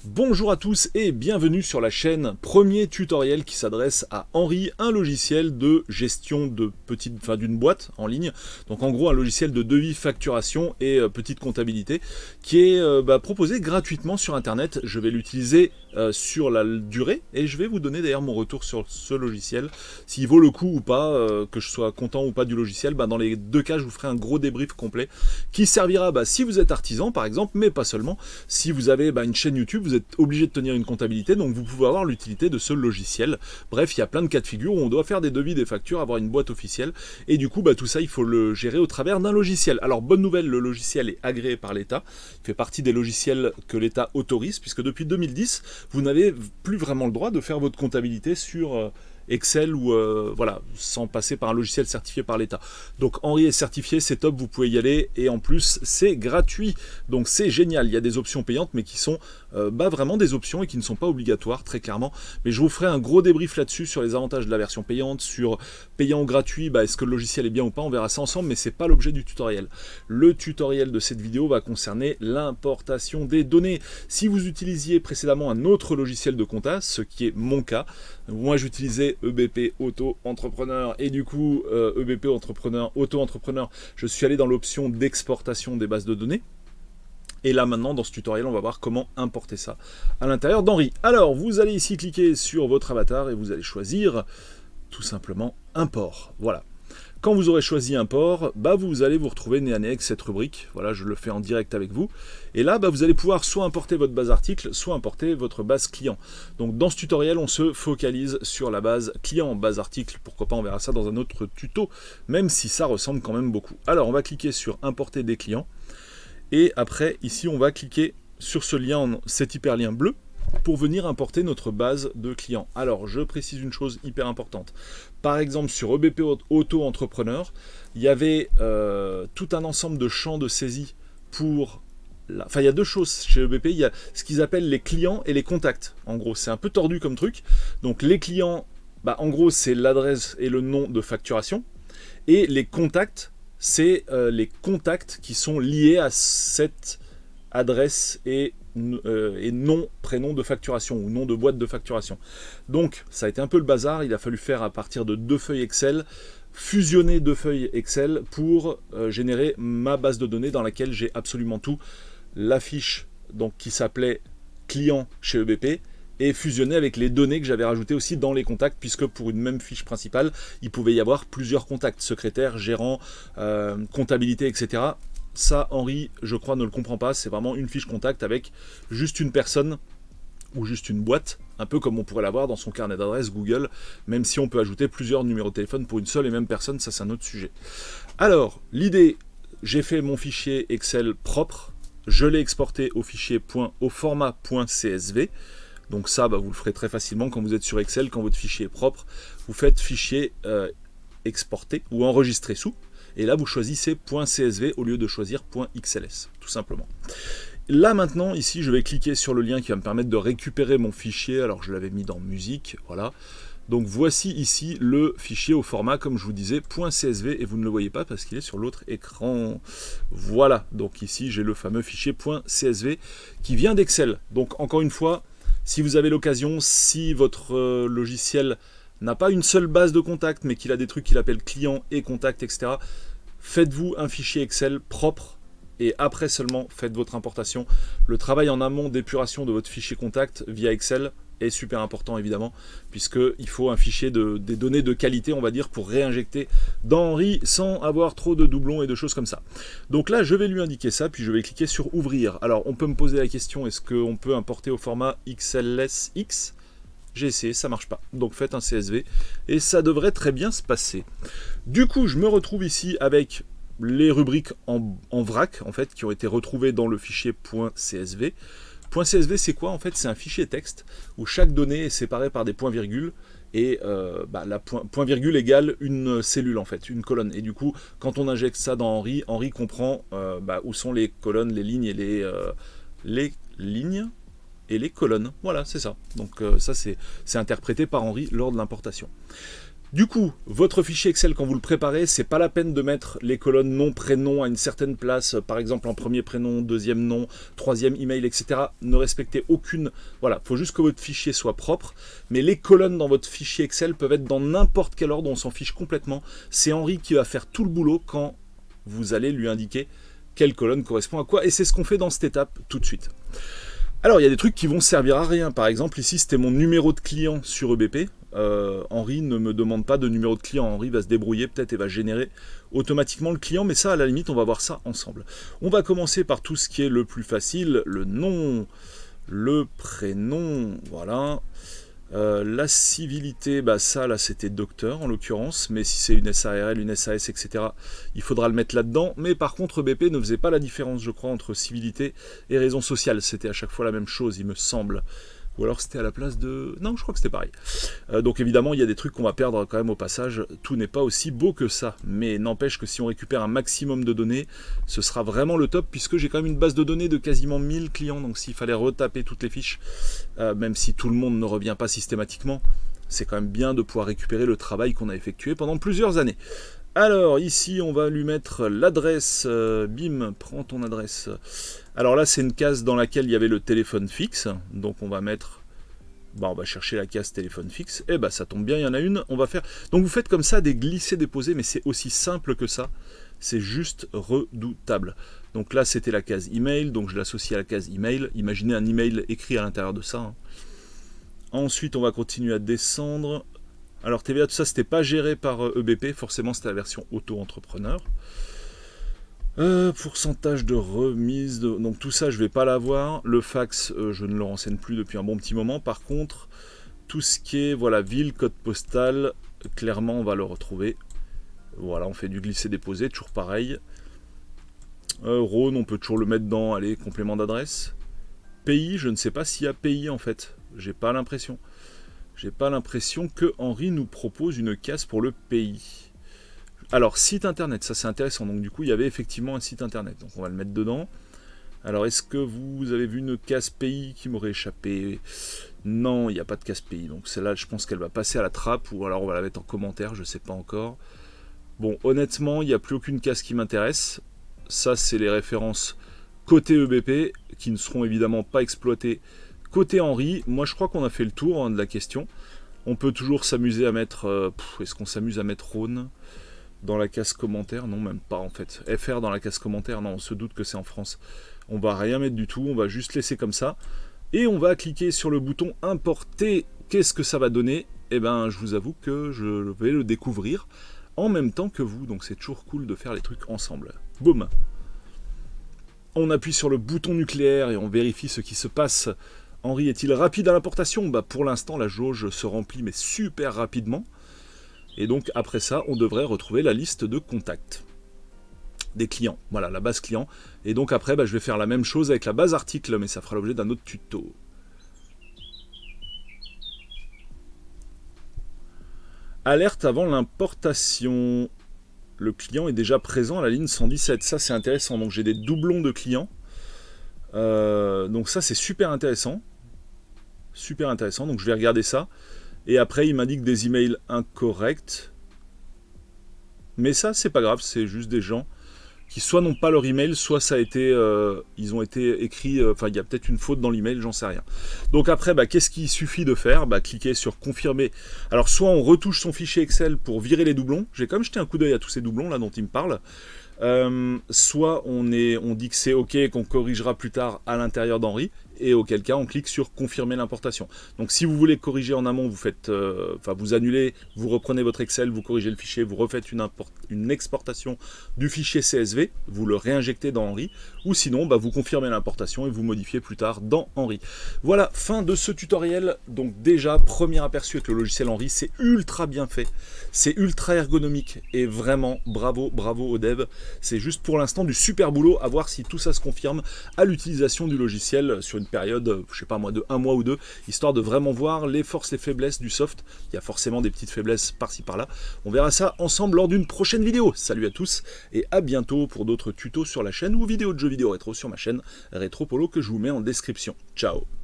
Bonjour à tous et bienvenue sur la chaîne. Premier tutoriel qui s'adresse à Henri, un logiciel de gestion de d'une boîte en ligne. Donc en gros un logiciel de devis, facturation et petite comptabilité qui est proposé gratuitement sur internet. Je vais l'utiliser sur la durée et je vais vous donner d'ailleurs mon retour sur ce logiciel, s'il vaut le coup ou pas, que je sois content ou pas du logiciel. Dans les deux cas je vous ferai un gros débrief complet qui servira si vous êtes artisan par exemple, mais pas seulement. Si vous avez une chaîne YouTube, vous êtes obligé de tenir une comptabilité, donc vous pouvez avoir l'utilité de ce logiciel. Bref, il y a plein de cas de figure où on doit faire des devis, des factures, avoir une boîte officielle, et du coup tout ça il faut le gérer au travers d'un logiciel. Alors bonne nouvelle, le logiciel est agréé par l'État, il fait partie des logiciels que l'État autorise, puisque depuis 2010 vous n'avez plus vraiment le droit de faire votre comptabilité sur Excel ou sans passer par un logiciel certifié par l'État. Donc Henri est certifié, c'est top, vous pouvez y aller, et en plus c'est gratuit, donc c'est génial. Il y a des options payantes mais qui sont vraiment des options et qui ne sont pas obligatoires très clairement, mais je vous ferai un gros débrief là-dessus sur les avantages de la version payante, sur payant ou gratuit, est-ce que le logiciel est bien ou pas, on verra ça ensemble, mais c'est pas l'objet du tutoriel. Le tutoriel de cette vidéo va concerner l'importation des données. Si vous utilisiez précédemment un autre logiciel de compta, ce qui est mon cas, moi j'utilisais EBP Auto-Entrepreneur et du coup EBP Auto-Entrepreneur, je suis allé dans l'option d'exportation des bases de données. Et là maintenant dans ce tutoriel on va voir comment importer ça à l'intérieur d'Henri. Alors vous allez ici cliquer sur votre avatar et vous allez choisir tout simplement import. Voilà. Quand vous aurez choisi import, vous allez vous retrouver nez à nez avec cette rubrique. Voilà, je le fais en direct avec vous. Et là, vous allez pouvoir soit importer votre base article, soit importer votre base client. Donc dans ce tutoriel, on se focalise sur la base client, base article. Pourquoi pas, on verra ça dans un autre tuto, même si ça ressemble quand même beaucoup. Alors, on va cliquer sur importer des clients. Et après, ici, on va cliquer sur ce lien, cet hyperlien bleu, pour venir importer notre base de clients. Alors, je précise une chose hyper importante. Par exemple, sur EBP Auto-Entrepreneur, il y avait tout un ensemble de champs de saisie pour... Enfin, il y a deux choses chez EBP. Il y a ce qu'ils appellent les clients et les contacts. En gros, c'est un peu tordu comme truc. Donc, les clients, en gros, c'est l'adresse et le nom de facturation. Et les contacts, c'est les contacts qui sont liés à cette adresse et nom, prénom de facturation ou nom de boîte de facturation. Donc ça a été un peu le bazar, il a fallu faire à partir de deux feuilles Excel, fusionner deux feuilles Excel pour générer ma base de données dans laquelle j'ai absolument tout, la fiche donc, qui s'appelait client chez EBP, et fusionner avec les données que j'avais rajoutées aussi dans les contacts, puisque pour une même fiche principale, il pouvait y avoir plusieurs contacts, secrétaire, gérant, comptabilité, etc. Ça, Henri, je crois, ne le comprend pas. C'est vraiment une fiche contact avec juste une personne ou juste une boîte, un peu comme on pourrait l'avoir dans son carnet d'adresse Google, même si on peut ajouter plusieurs numéros de téléphone pour une seule et même personne, ça c'est un autre sujet. Alors, l'idée, j'ai fait mon fichier Excel propre, je l'ai exporté au fichier au format .csv. Donc ça, vous le ferez très facilement quand vous êtes sur Excel, quand votre fichier est propre, vous faites fichier exporté ou enregistré sous. Et là, vous choisissez .csv au lieu de choisir .xls, tout simplement. Là, maintenant, ici, je vais cliquer sur le lien qui va me permettre de récupérer mon fichier. Alors, je l'avais mis dans musique, voilà. Donc, voici ici le fichier au format, comme je vous disais, .csv, et vous ne le voyez pas parce qu'il est sur l'autre écran. Voilà, donc ici, j'ai le fameux fichier .csv qui vient d'Excel. Donc, encore une fois, si vous avez l'occasion, si votre logiciel n'a pas une seule base de contact, mais qu'il a des trucs qu'il appelle client et contact, etc., faites-vous un fichier Excel propre et après seulement faites votre importation. Le travail en amont d'épuration de votre fichier contact via Excel est super important évidemment, puisqu'il faut un fichier des données de qualité, on va dire, pour réinjecter dans Henri sans avoir trop de doublons et de choses comme ça. Donc là, je vais lui indiquer ça, puis je vais cliquer sur ouvrir. Alors, on peut me poser la question, est-ce qu'on peut importer au format XLSX ? J'ai essayé, ça marche pas. Donc faites un CSV et ça devrait très bien se passer. Du coup, je me retrouve ici avec les rubriques en vrac, en fait, qui ont été retrouvées dans le fichier .csv. .csv, c'est quoi? En fait, c'est un fichier texte où chaque donnée est séparée par des points-virgules et la point-virgule égale une cellule, en fait, une colonne. Et du coup, quand on injecte ça dans Henri, Henri comprend où sont les colonnes, les lignes et les lignes et les colonnes. Voilà, c'est ça. Donc ça, c'est interprété par Henri lors de l'importation. Du coup, votre fichier Excel, quand vous le préparez, c'est pas la peine de mettre les colonnes nom, prénom à une certaine place, par exemple en premier prénom, deuxième nom, troisième email, etc. Ne respectez aucune... Voilà, il faut juste que votre fichier soit propre, mais les colonnes dans votre fichier Excel peuvent être dans n'importe quel ordre, on s'en fiche complètement. C'est Henri qui va faire tout le boulot quand vous allez lui indiquer quelle colonne correspond à quoi, et c'est ce qu'on fait dans cette étape tout de suite. Alors, il y a des trucs qui vont servir à rien. Par exemple, ici, c'était mon numéro de client sur EBP. Henri ne me demande pas de numéro de client. Henri va se débrouiller peut-être et va générer automatiquement le client. Mais ça, à la limite, on va voir ça ensemble. On va commencer par tout ce qui est le plus facile. Le nom, le prénom, voilà. La civilité, bah ça là c'était docteur en l'occurrence, mais si c'est une SARL, une SAS, etc., il faudra le mettre là-dedans. Mais par contre BP ne faisait pas la différence, je crois, entre civilité et raison sociale. C'était à chaque fois la même chose, il me semble. Ou alors c'était à la place de... Non, je crois que c'était pareil. Donc évidemment, il y a des trucs qu'on va perdre quand même au passage. Tout n'est pas aussi beau que ça. Mais n'empêche que si on récupère un maximum de données, ce sera vraiment le top, puisque j'ai quand même une base de données de quasiment 1000 clients. Donc s'il fallait retaper toutes les fiches, même si tout le monde ne revient pas systématiquement, c'est quand même bien de pouvoir récupérer le travail qu'on a effectué pendant plusieurs années. Alors ici on va lui mettre l'adresse, bim, prends ton adresse. Alors là c'est une case dans laquelle il y avait le téléphone fixe, donc on va mettre, on va chercher la case téléphone fixe, et ça tombe bien, il y en a une, on va faire, donc vous faites comme ça des glissés-déposés, mais c'est aussi simple que ça, c'est juste redoutable. Donc là c'était la case email, donc je l'associe à la case email, imaginez un email écrit à l'intérieur de ça. Hein. Ensuite on va continuer à descendre. Alors TVA, tout ça, c'était pas géré par EBP, forcément c'était la version auto-entrepreneur. Pourcentage de remise, donc tout ça je vais pas l'avoir. Le fax, je ne le renseigne plus depuis un bon petit moment. Par contre, tout ce qui est voilà, ville, code postal, clairement on va le retrouver. Voilà, on fait du glisser-déposer, toujours pareil. Rhône, on peut toujours le mettre dans, allez, complément d'adresse. Pays, je ne sais pas s'il y a pays en fait, j'ai pas l'impression. J'ai pas l'impression que Henri nous propose une case pour le pays. Alors, site internet, ça c'est intéressant. Donc du coup, il y avait effectivement un site internet. Donc on va le mettre dedans. Alors, est-ce que vous avez vu une case pays qui m'aurait échappé? Non, il n'y a pas de case pays. Donc celle-là, je pense qu'elle va passer à la trappe. Ou alors on va la mettre en commentaire, je ne sais pas encore. Bon, honnêtement, il n'y a plus aucune case qui m'intéresse. Ça, c'est les références côté EBP, qui ne seront évidemment pas exploitées côté Henri. Moi je crois qu'on a fait le tour de la question. On peut toujours s'amuser à mettre... est-ce qu'on s'amuse à mettre Rhône dans la case commentaire? Non, même pas en fait. FR dans la case commentaire, non, on se doute que c'est en France. On va rien mettre du tout, on va juste laisser comme ça. Et on va cliquer sur le bouton importer. Qu'est-ce que ça va donner? Eh ben je vous avoue que je vais le découvrir en même temps que vous. Donc c'est toujours cool de faire les trucs ensemble. Boum! On appuie sur le bouton nucléaire et on vérifie ce qui se passe. Henri est-il rapide à l'importation? Pour l'instant, la jauge se remplit, mais super rapidement. Et donc, après ça, on devrait retrouver la liste de contacts des clients. Voilà, la base client. Et donc, après, je vais faire la même chose avec la base article, mais ça fera l'objet d'un autre tuto. Alerte avant l'importation. Le client est déjà présent à la ligne 117. Ça, c'est intéressant. Donc, j'ai des doublons de clients. Donc ça, c'est super intéressant. Super intéressant, donc je vais regarder ça. Et après, il m'indique des emails incorrects. Mais ça, c'est pas grave, c'est juste des gens qui soit n'ont pas leur email, soit ça a été, ils ont été écrits, enfin il y a peut-être une faute dans l'email, j'en sais rien. Donc après, qu'est-ce qu'il suffit de faire? Cliquer sur confirmer. Alors soit on retouche son fichier Excel pour virer les doublons. J'ai quand même jeté un coup d'œil à tous ces doublons là dont il me parle. Soit on dit que c'est OK et qu'on corrigera plus tard à l'intérieur d'Henri, et auquel cas on clique sur confirmer l'importation. Donc si vous voulez corriger en amont, vous faites, vous annulez, vous reprenez votre Excel, vous corrigez le fichier, vous refaites une exportation du fichier CSV, vous le réinjectez dans Henri, ou sinon vous confirmez l'importation et vous modifiez plus tard dans Henri. Voilà, fin de ce tutoriel. Donc déjà, premier aperçu avec le logiciel Henri, c'est ultra bien fait, c'est ultra ergonomique, et vraiment bravo aux devs. C'est juste pour l'instant du super boulot, à voir si tout ça se confirme à l'utilisation du logiciel sur une période, je sais pas moi, de 1 mois ou 2, histoire de vraiment voir les forces et faiblesses du soft. Il y a forcément des petites faiblesses par-ci par-là. On verra ça ensemble lors d'une prochaine vidéo. Salut à tous et à bientôt pour d'autres tutos sur la chaîne ou vidéos de jeux vidéo rétro sur ma chaîne Rétropolo que je vous mets en description. Ciao!